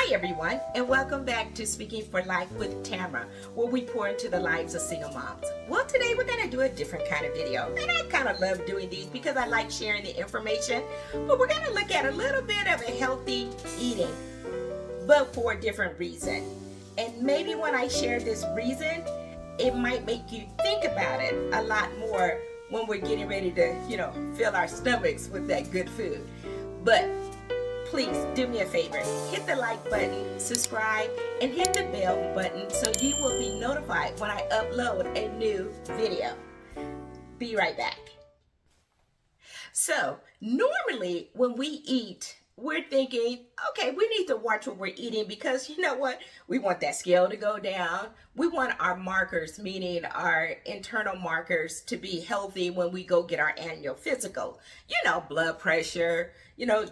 Hi everyone, and welcome back to Speaking for Life with Tamara, where we pour into the lives of single moms. Well, today we're going to do a different kind of video, and I kind of love doing these because I like sharing the information, but we're going to look at a little bit of a healthy eating, but for a different reason. And maybe when I share this reason, it might make you think about it a lot more when we're getting ready to, fill our stomachs with that good food. But please do me a favor, hit the like button, subscribe, and hit the bell button so you will be notified when I upload a new video. Be right back. So normally when we eat, we're thinking, okay, we need to watch what we're eating because you know what? We want that scale to go down. We want our markers, meaning our internal markers, to be healthy when we go get our annual physical. Blood pressure,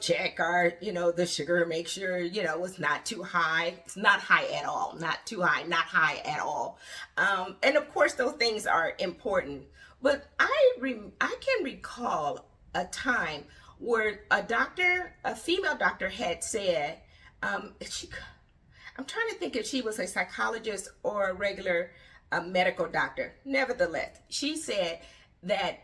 check our, the sugar, make sure, it's not too high. It's not high at all. Not too high, not high at all. And of course, those things are important. But I can recall a time where a female doctor had said, I'm trying to think if she was a psychologist or a regular medical doctor. Nevertheless, she said that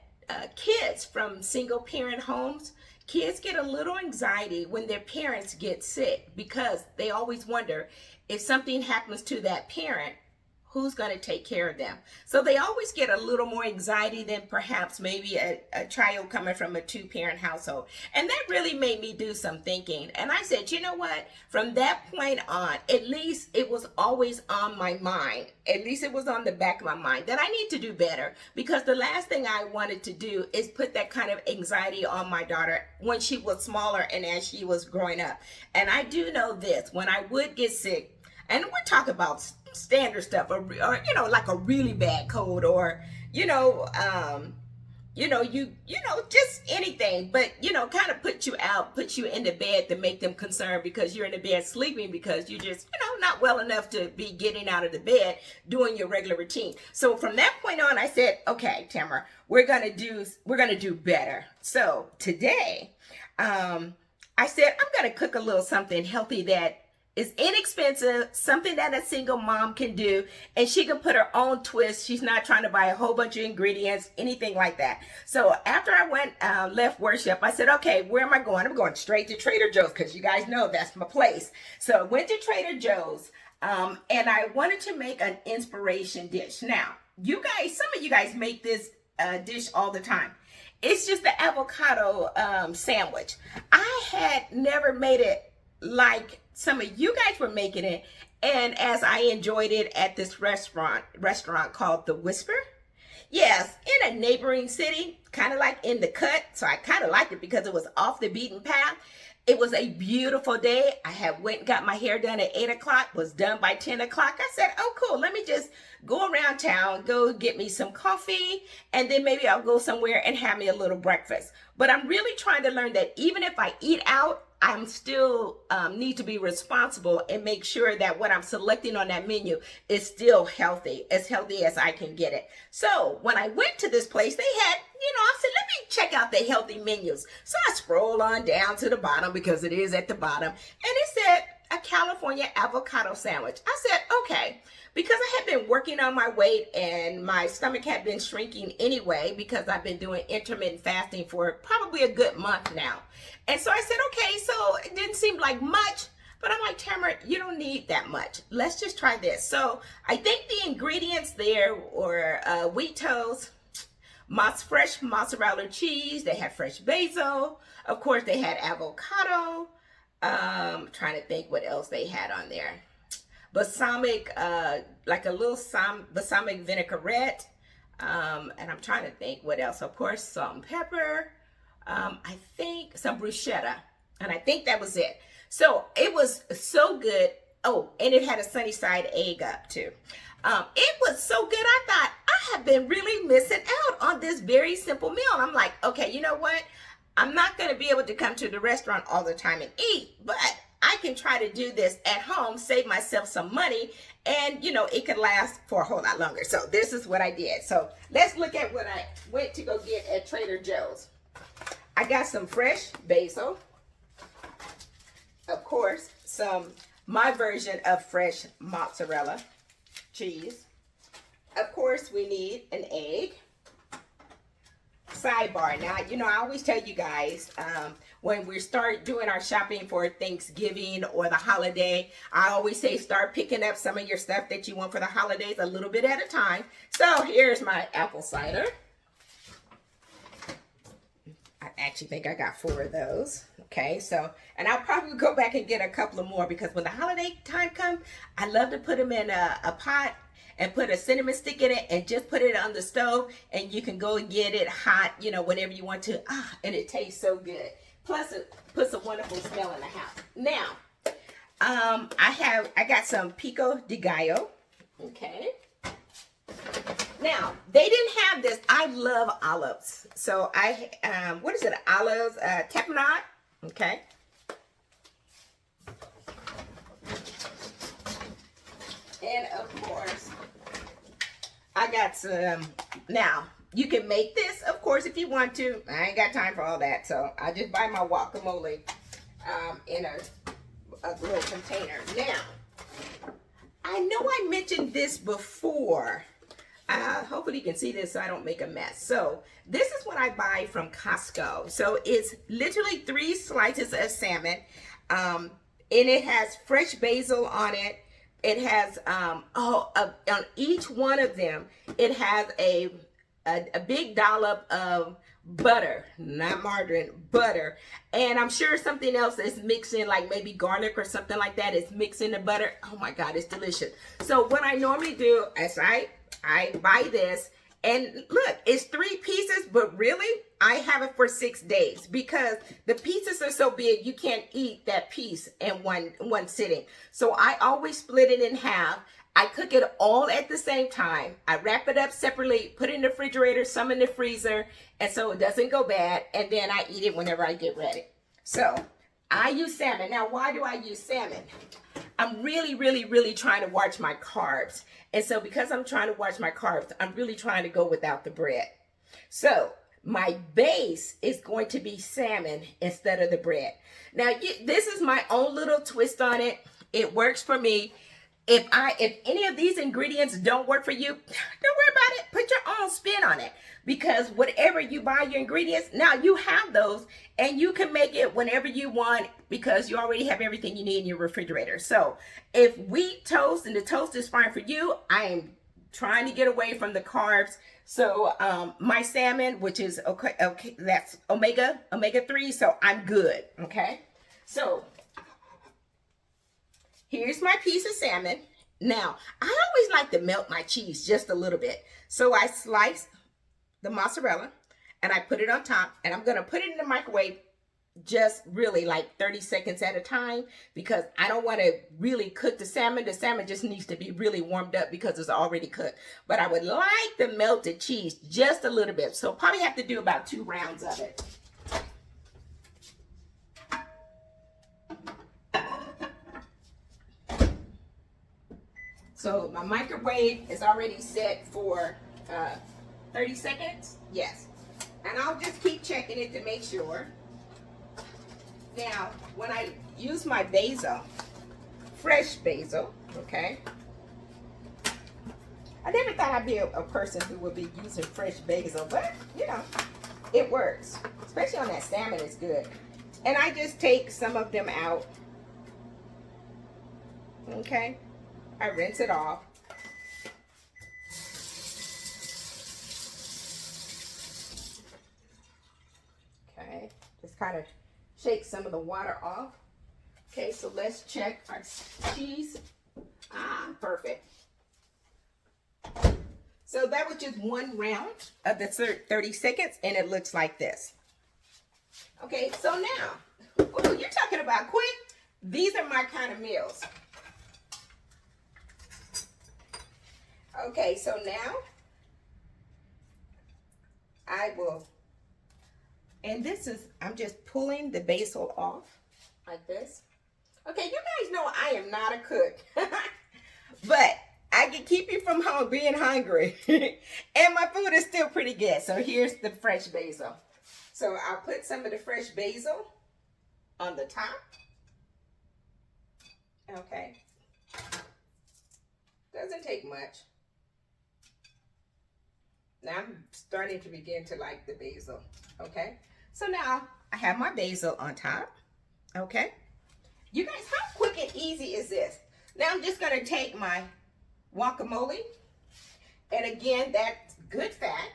kids from single parent homes, kids get a little anxiety when their parents get sick because they always wonder if something happens to that parent, who's going to take care of them? So they always get a little more anxiety than perhaps maybe a child coming from a two-parent household. And that really made me do some thinking. And I said, you know what? From that point on, at least it was always on my mind. At least it was on the back of my mind that I need to do better, because the last thing I wanted to do is put that kind of anxiety on my daughter when she was smaller and as she was growing up. And I do know this, when I would get sick, and we're talking about standard stuff, or like a really bad cold, or just anything, but kind of put you into bed to make them concerned because you're in the bed sleeping because you're just not well enough to be getting out of the bed doing your regular routine. So from that point on, I said, okay, Tamara, we're gonna do better. So today, I said I'm gonna cook a little something healthy that is inexpensive, something that a single mom can do, and she can put her own twist. She's not trying to buy a whole bunch of ingredients, anything like that. So after I left worship, I said, okay, where am I going? I'm going straight to Trader Joe's because you guys know that's my place. So I went to Trader Joe's, and I wanted to make an inspiration dish. Now, some of you guys make this dish all the time. It's just the avocado sandwich. I had never made it like some of you guys were making it, and as I enjoyed it at this restaurant called The Whisper. Yes, in a neighboring city, kind of like in the cut. So I kind of liked it because it was off the beaten path. It was a beautiful day. I had went and got my hair done at 8 o'clock, was done by 10 o'clock. I said, oh, cool. Let me just go around town, go get me some coffee, and then maybe I'll go somewhere and have me a little breakfast. But I'm really trying to learn that even if I eat out, I'm still need to be responsible and make sure that what I'm selecting on that menu is still healthy as I can get it. So when I went to this place, they had, I said, let me check out the healthy menus. So I scroll on down to the bottom because it is at the bottom, and it said a California avocado sandwich. I said, okay, because I had been working on my weight and my stomach had been shrinking anyway because I've been doing intermittent fasting for probably a good month now. And so I said, okay, so it didn't seem like much, but I'm like, Tamara, you don't need that much. Let's just try this. So I think the ingredients there were wheat toast, fresh mozzarella cheese. They had fresh basil. Of course, they had avocado. Trying to think what else they had on there. Balsamic, like a little balsamic vinaigrette. And I'm trying to think what else. Of course, salt and pepper. I think some bruschetta. And I think that was it. So it was so good. Oh, and it had a sunny side egg up too. It was so good. I thought I have been really missing out on this very simple meal. And I'm like, okay, you know what? I'm not going to be able to come to the restaurant all the time and eat, but I can try to do this at home, save myself some money, and it could last for a whole lot longer. So this is what I did. So let's look at what I went to go get at Trader Joe's. I got some fresh basil, of course, some my version of fresh mozzarella cheese. Of course, we need an egg. Sidebar, now, you know, I always tell you guys, when we start doing our shopping for Thanksgiving or the holiday, I always say start picking up some of your stuff that you want for the holidays a little bit at a time. So here's my apple cider. I actually think I got 4 of those. Okay, so, and I'll probably go back and get a couple of more, because when the holiday time comes, I love to put them in a pot and put a cinnamon stick in it and just put it on the stove, and you can go and get it hot, you know, whenever you want to. And it tastes so good. Plus it puts a wonderful smell in the house. Now, I got some pico de gallo. Okay. Now, they didn't have this. I love olives. So what is it? Olives, tapenade. Okay. And of course, I got some. Now, you can make this, of course, if you want to. I ain't got time for all that. So I just buy my guacamole in a little container. Now, I know I mentioned this before. Hopefully you can see this so I don't make a mess. So this is what I buy from Costco. So it's literally 3 slices of salmon. And it has fresh basil on it. It has, on each one of them, it has a big dollop of butter, not margarine, butter. And I'm sure something else is mixed in, like maybe garlic or something like that is mixed in the butter. Oh my God, it's delicious. So what I normally do is I buy this, and look, it's 3 pieces, but really I have it for 6 days, because the pieces are so big you can't eat that piece in one sitting. So I always split it in half. I cook it all at the same time. I wrap it up separately, put it in the refrigerator, some in the freezer, and so it doesn't go bad, and then I eat it whenever I get ready. So I use salmon. Now, why do I use salmon? I'm really trying to watch my carbs. And so because I'm trying to watch my carbs, I'm really trying to go without the bread. So my base is going to be salmon instead of the bread. Now, this is my own little twist on it. It works for me. If any of these ingredients don't work for you, don't worry about it. Put your own spin on it, because whatever you buy your ingredients, now you have those, and you can make it whenever you want, because you already have everything you need in your refrigerator. So if wheat toast and the toast is fine for you, I am trying to get away from the carbs. So my salmon, which is okay, that's omega-3, so I'm good. Okay, so here's my piece of salmon. Now, I always like to melt my cheese just a little bit. So I slice the mozzarella and I put it on top, and I'm going to put it in the microwave just really like 30 seconds at a time, because I don't want to really cook the salmon. The salmon just needs to be really warmed up because it's already cooked. But I would like the melted cheese just a little bit. So probably have to do about 2 rounds of it. So my microwave is already set for 30 seconds. Yes. And I'll just keep checking it to make sure. Now, when I use my basil, fresh basil, okay? I never thought I'd be a person who would be using fresh basil, but, you know, it works. Especially on that salmon, it's good. And I just take some of them out, okay? I rinse it off. Okay, just kind of shake some of the water off. Okay, so let's check our cheese. Perfect. So that was just 1 round of the 30 seconds, and it looks like this. Okay, so now, ooh, you're talking about quick. These are my kind of meals. Okay, so now I will, and this is, I'm just pulling the basil off like this. Okay, you guys know I am not a cook, but I can keep you from being hungry, and my food is still pretty good. So here's the fresh basil. So I'll put some of the fresh basil on the top. Okay. Doesn't take much. Now I'm starting to begin to like the basil. Okay. So now I have my basil on top. Okay. You guys, how quick and easy is this? Now I'm just going to take my guacamole. And again, that's good fat.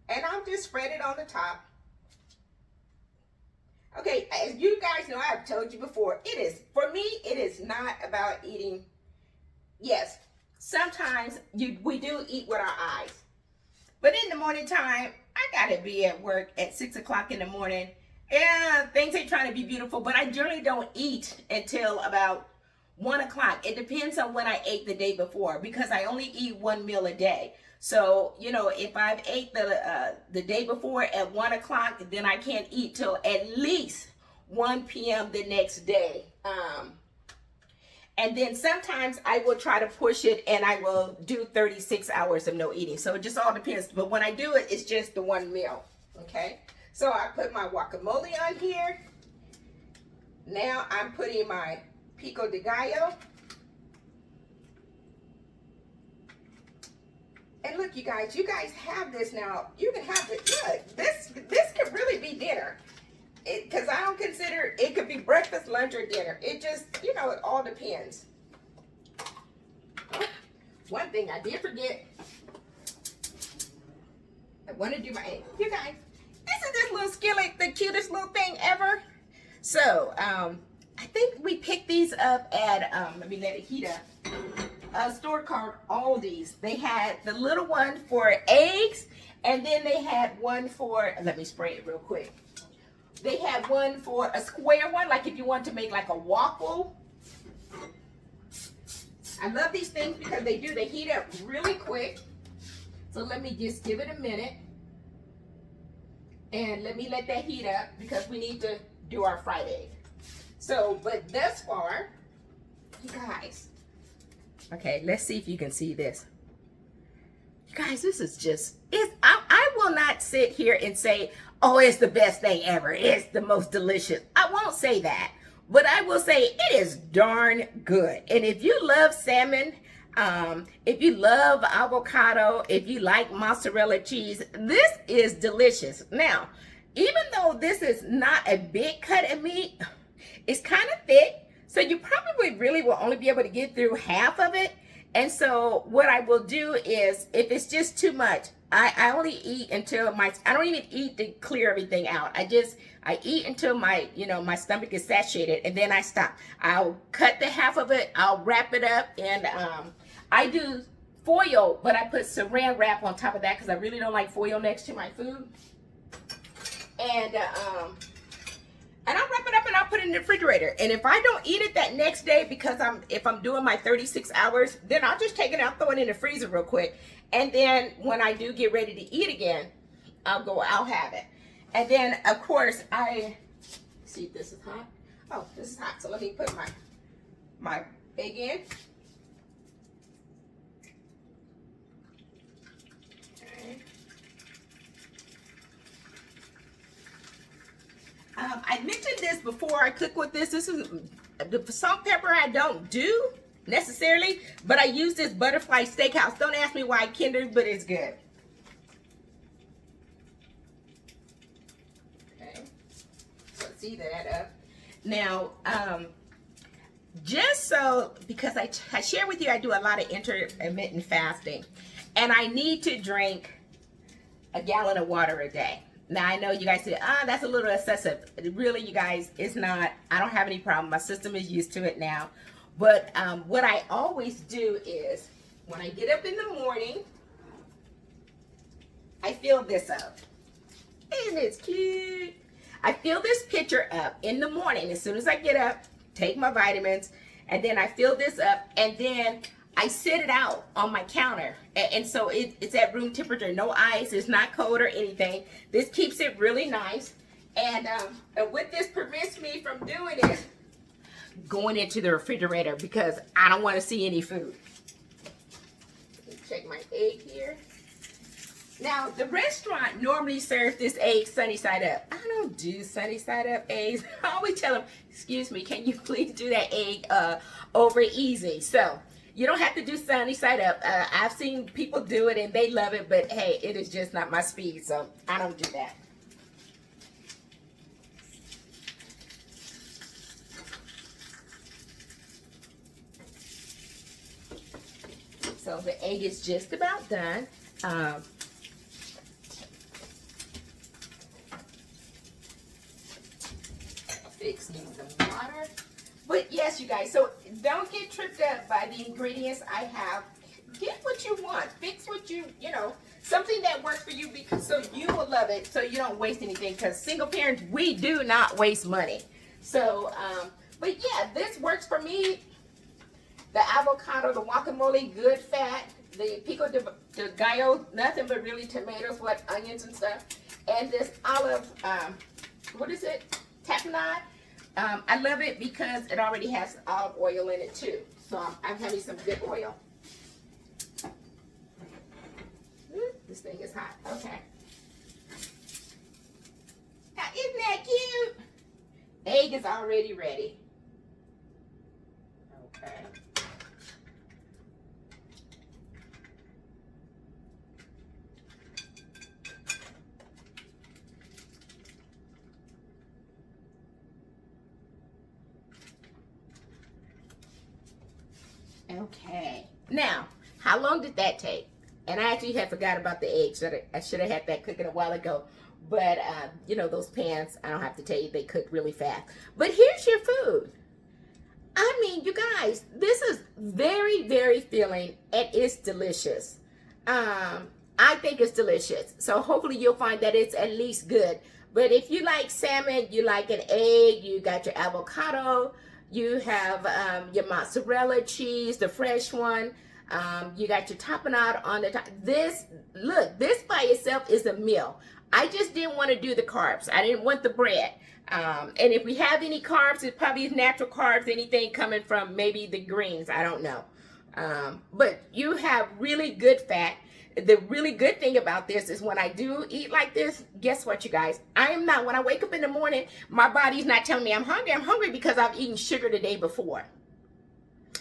And I'll just spread it on the top. Okay, as you guys know, I've told you before, for me, it is not about eating. Yes, sometimes we do eat with our eyes. But in the morning time, I gotta be at work at 6 o'clock in the morning. Yeah, things ain't trying to be beautiful, but I generally don't eat until about 1 o'clock. It depends on when I ate the day before, because I only eat one meal a day. So, you know, if I've ate the day before at 1 o'clock, then I can't eat till at least 1 p.m. the next day. And then sometimes I will try to push it and I will do 36 hours of no eating. So it just all depends. But when I do it, it's just the one meal. Okay. So I put my guacamole on here. Now I'm putting my pico de gallo. And look, you guys have this now. You can have it. Look, this could really be dinner. Because I don't consider it could be breakfast, lunch, or dinner. It just, you know, it all depends. Oh, one thing I did forget. I want to do my egg. You guys, isn't this little skillet the cutest little thing ever? So, I think we picked these up at, let me let it heat up. A store called Aldi's. They had the little one for eggs, and then they had one for, let me spray it real quick. They had one for a square one, like if you want to make like a waffle. I love these things because they heat up really quick. So let me just give it a minute. And let me let that heat up because we need to do our fried egg. So, but thus far, you guys, okay, let's see if you can see this. You guys, this is just, I will not sit here and say, oh, it's the best thing ever. It's the most delicious. I won't say that, but I will say it is darn good. And if you love salmon, if you love avocado, if you like mozzarella cheese, this is delicious. Now, even though this is not a big cut of meat, it's kind of thick. So you probably really will only be able to get through half of it. And so what I will do is, if it's just too much, I only eat until I don't even eat to clear everything out. I eat until my stomach is satiated, and then I stop. I'll cut the half of it, I'll wrap it up, and I do foil, but I put saran wrap on top of that because I really don't like foil next to my food. And I'll wrap it up and I'll put it in the refrigerator. And if I don't eat it that next day because if I'm doing my 36 hours, then I'll just take it out, throw it in the freezer real quick. And then when I do get ready to eat again, I'll have it. And then of course see if this is hot. Oh, this is hot. So let me put my egg in. I mentioned this before I cook with this. This is the salt pepper I don't do necessarily, but I use this butterfly steakhouse. Don't ask me why Kinder, but it's good. Okay, so see that up. Now, just so, because I share with you, I do a lot of intermittent fasting, and I need to drink a gallon of water a day. Now, I know you guys say, that's a little excessive. Really, you guys, it's not. I don't have any problem. My system is used to it now. But what I always do is, when I get up in the morning, I fill this up. Isn't it cute? I fill this pitcher up in the morning. As soon as I get up, take my vitamins, and then I fill this up, and then I sit it out on my counter. And so it's at room temperature, no ice, it's not cold or anything. This keeps it really nice. And what this prevents me from doing is going into the refrigerator because I don't want to see any food. Let me check my egg here. Now, the restaurant normally serves this egg sunny side up. I don't do sunny side up eggs. I always tell them, excuse me, can you please do that egg over easy? So, you don't have to do sunny side up. I've seen people do it and they love it, but hey, it is just not my speed, so I don't do that. So the egg is just about done. Fix me some water. But yes, you guys, so don't get tripped up by the ingredients I have. Get what you want. Fix what you know, something that works for you, because so you will love it, so you don't waste anything, because single parents, we do not waste money. So, but yeah, this works for me. The avocado, the guacamole, good fat. The pico de gallo, nothing but really tomatoes, onions and stuff. And this olive, what is it? Tapenade. I love it because it already has olive oil in it too. So I'm having some good oil. Ooh, this thing is hot. Okay. Now, isn't that cute? Egg is already ready. Okay. Okay. Now, how long did that take? And I actually had forgot about the eggs. I should have had that cooking a while ago. But, you know, those pans, I don't have to tell you, they cook really fast. But here's your food. I mean, you guys, this is very, very filling, and it's delicious. I think it's delicious. So hopefully you'll find that it's at least good. But if you like salmon, you like an egg, you got your avocado, you have your mozzarella cheese, the fresh one. You got your tapenade on the top. This by itself is a meal. I just didn't want to do the carbs. I didn't want the bread. And if we have any carbs, it probably is natural carbs, anything coming from maybe the greens. I don't know. But you have really good fat. The really good thing about this is when I do eat like this, guess what, you guys? when I wake up in the morning, my body's not telling me I'm hungry. I'm hungry because I've eaten sugar the day before.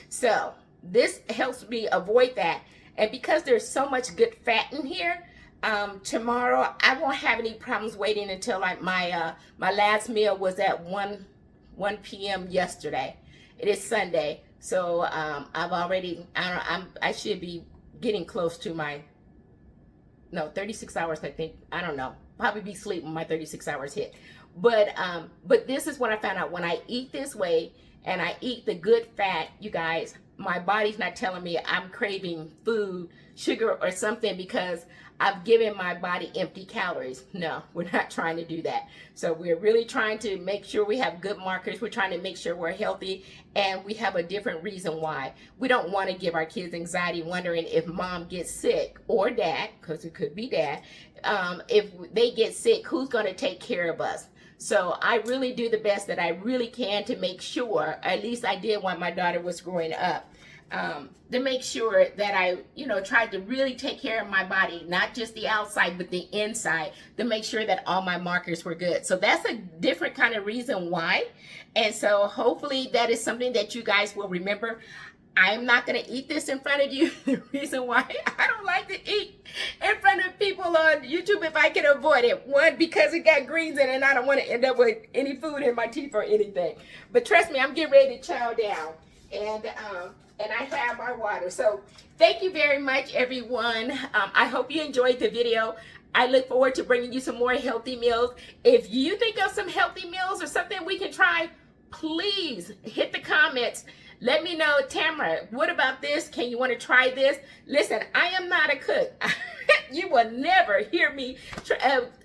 So this helps me avoid that. And because there's so much good fat in here, tomorrow I won't have any problems waiting until like my last meal was at 1 p.m. yesterday. It is Sunday. So I've already, I should be getting close to my, 36 hours, I think. I don't know. Probably be asleep when my 36 hours hit. But this is what I found out. When I eat this way and I eat the good fat, you guys, my body's not telling me I'm craving food, sugar, or something because I've given my body empty calories. No, we're not trying to do that. So we're really trying to make sure we have good markers. We're trying to make sure we're healthy, and we have a different reason why. We don't want to give our kids anxiety wondering if mom gets sick, or dad, because it could be dad. If they get sick, who's going to take care of us? So I really do the best that I really can to make sure, at least I did when my daughter was growing up, to make sure that I, tried to really take care of my body, not just the outside, but the inside, to make sure that all my markers were good. So that's a different kind of reason why. And so hopefully that is something that you guys will remember. I'm not going to eat this in front of you. The reason why I don't like to eat in front of people on YouTube if I can avoid it. One, because it got greens in it and I don't want to end up with any food in my teeth or anything. But trust me, I'm getting ready to chow down. And I have my water. So thank you very much, everyone. I hope you enjoyed the video. I look forward to bringing you some more healthy meals. If you think of some healthy meals or something we can try, please hit the comments. Let me know, Tamara, what about this? Can you want to try this? Listen, I am not a cook. You will never hear me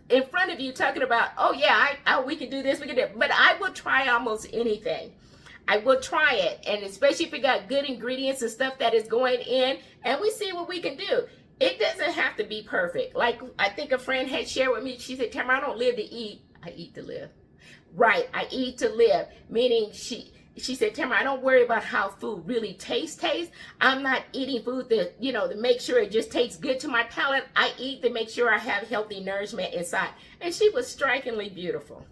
in front of you talking about, oh yeah, we can do this, we can do it. But I will try almost anything. I will try it, and especially if we got good ingredients and stuff that is going in, and we see what we can do. It doesn't have to be perfect. Like I think a friend had shared with me, she said, Tamara, I don't live to eat, I eat to live. Right, I eat to live, meaning she said, Tamara, I don't worry about how food really tastes. I'm not eating food that, to make sure it just tastes good to my palate. I eat to make sure I have healthy nourishment inside. And she was strikingly beautiful.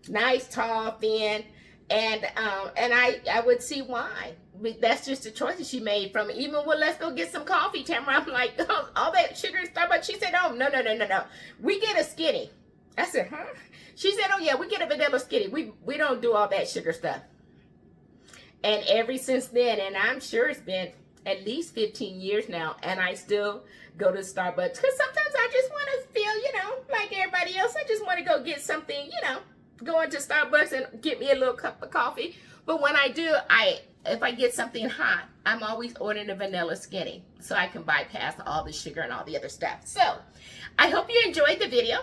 Nice, tall, thin. And I would see why. That's just the choices she made from even, well, let's go get some coffee, Tamara. I'm like, oh, all that sugar and stuff. But she said, oh, no. We get a skinny. I said, huh? She said, oh, yeah, we get a vanilla skinny. We don't do all that sugar stuff. And ever since then, and I'm sure it's been at least 15 years now, and I still go to Starbucks. Because sometimes I just want to feel, like everybody else. I just want to go get something, go into Starbucks and get me a little cup of coffee. But when I do, if I get something hot, I'm always ordering a vanilla skinny so I can bypass all the sugar and all the other stuff. So I hope you enjoyed the video.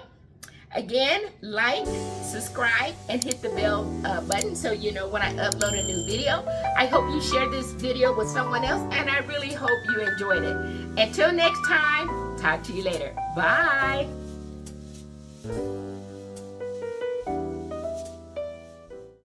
Again, like, subscribe, and hit the bell button so you know when I upload a new video. I hope you share this video with someone else, and I really hope you enjoyed it. Until next time, talk to you later. Bye.